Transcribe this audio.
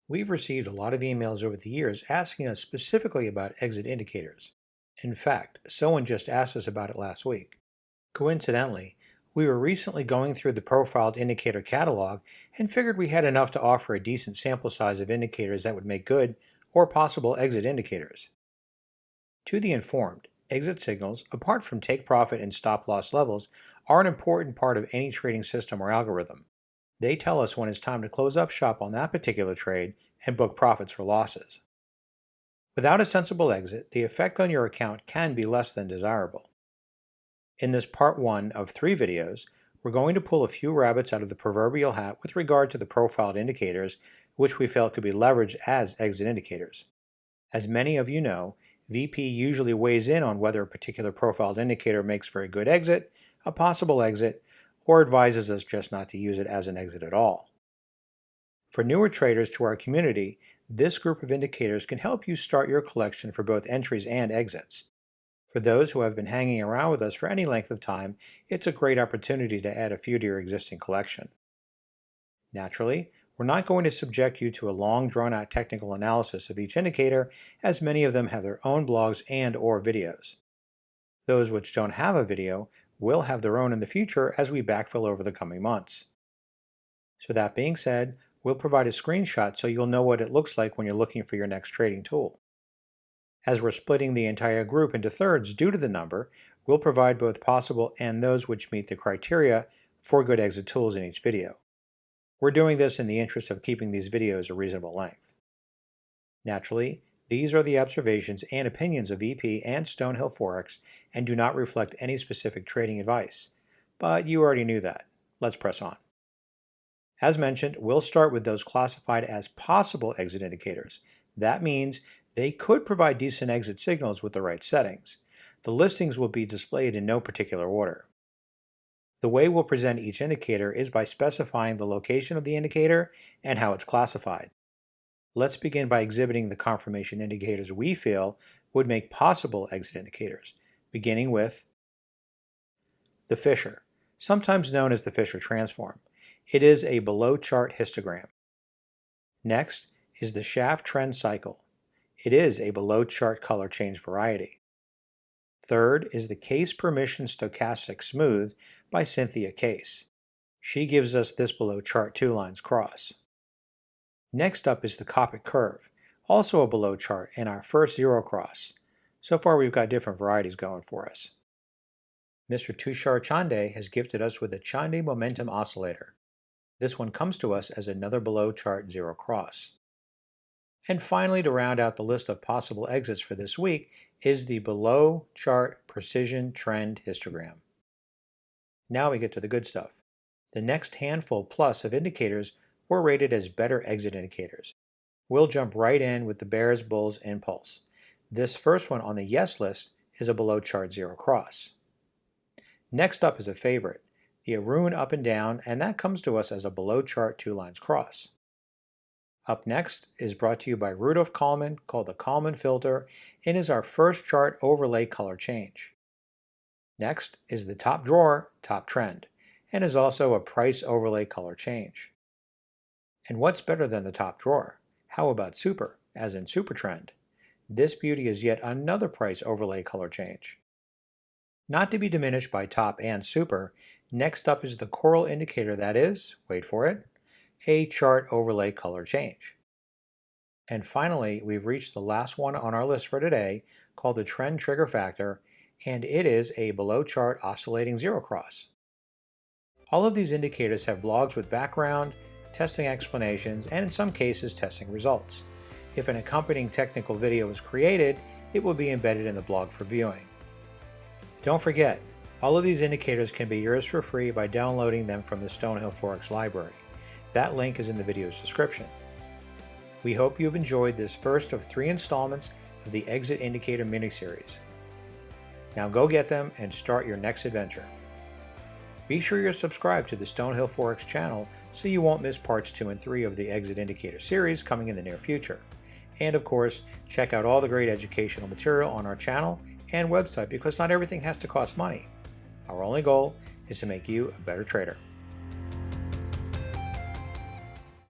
We've received a lot of emails over the years asking us specifically about exit indicators. In fact, someone just asked us about it last week. Coincidentally, we were recently going through the profiled indicator catalog and figured we had enough to offer a decent sample size of indicators that would make good or possible exit indicators. To the informed, exit signals, apart from take profit and stop loss levels, are an important part of any trading system or algorithm. They tell us when it's time to close up shop on that particular trade and book profits or losses. Without a sensible exit, the effect on your account can be less than desirable. In this part 1 of 3 videos, we're going to pull a few rabbits out of the proverbial hat with regard to the profiled indicators, which we felt could be leveraged as exit indicators. As many of you know, VP usually weighs in on whether a particular profiled indicator makes for a good exit, a possible exit, or advises us just not to use it as an exit at all. For newer traders to our community, this group of indicators can help you start your collection for both entries and exits. For those who have been hanging around with us for any length of time, it's a great opportunity to add a few to your existing collection. Naturally, we're not going to subject you to a long drawn-out technical analysis of each indicator, as many of them have their own blogs and/or videos. Those which don't have a video will have their own in the future as we backfill over the coming months. So that being said, we'll provide a screenshot so you'll know what it looks like when you're looking for your next trading tool. As we're splitting the entire group into thirds due to the number, we'll provide both possible and those which meet the criteria for good exit tools in each video. We're doing this in the interest of keeping these videos a reasonable length. Naturally, these are the observations and opinions of VP and Stonehill Forex and do not reflect any specific trading advice. But you already knew that. Let's press on. As mentioned, we'll start with those classified as possible exit indicators. That means they could provide decent exit signals with the right settings. The listings will be displayed in no particular order. The way we'll present each indicator is by specifying the location of the indicator and how it's classified. Let's begin by exhibiting the confirmation indicators we feel would make possible exit indicators, beginning with the Fisher, sometimes known as the Fisher transform. It is a below-chart histogram. Next is the shaft trend cycle. It is a below-chart color change variety. Third is the Case Permission Stochastic Smooth by Cynthia Case. She gives us this below-chart 2 lines cross. Next up is the Copic Curve, also a below chart and our first zero cross. So far we've got different varieties going for us. Mr. Tushar Chande has gifted us with a Chande Momentum Oscillator. This one comes to us as another below chart zero cross. And finally, to round out the list of possible exits for this week is the below chart Precision Trend Histogram. Now we get to the good stuff. The next handful plus of indicators were rated as better exit indicators. We'll jump right in with the Bears, Bulls, Impulse. This first one on the yes list is a below chart zero cross. Next up is a favorite, the Arun Up and Down, and that comes to us as a below chart 2 lines cross. Up next is brought to you by Rudolf Kallman, called the Kallman Filter, and is our first chart overlay color change. Next is the Top Drawer, Top Trend, and is also a price overlay color change. And what's better than the Top Drawer? How about Super, as in Super Trend? This beauty is yet another price overlay color change. Not to be diminished by Top and Super, next up is the Coral indicator that is, wait for it, a chart overlay color change. And finally, we've reached the last one on our list for today, called the Trend Trigger Factor, and it is a below chart oscillating zero cross. All of these indicators have blogs with background, testing explanations, and in some cases testing results. If an accompanying technical video is created, it will be embedded in the blog for viewing. Don't forget, all of these indicators can be yours for free by downloading them from the Stonehill Forex library. That link is in the video's description. We hope you've enjoyed this first of 3 installments of the Exit Indicator miniseries. Now go get them and start your next adventure. Be sure you're subscribed to the Stonehill Forex channel so you won't miss parts 2 and 3 of the Exit Indicator series coming in the near future. And of course, check out all the great educational material on our channel and website because not everything has to cost money. Our only goal is to make you a better trader.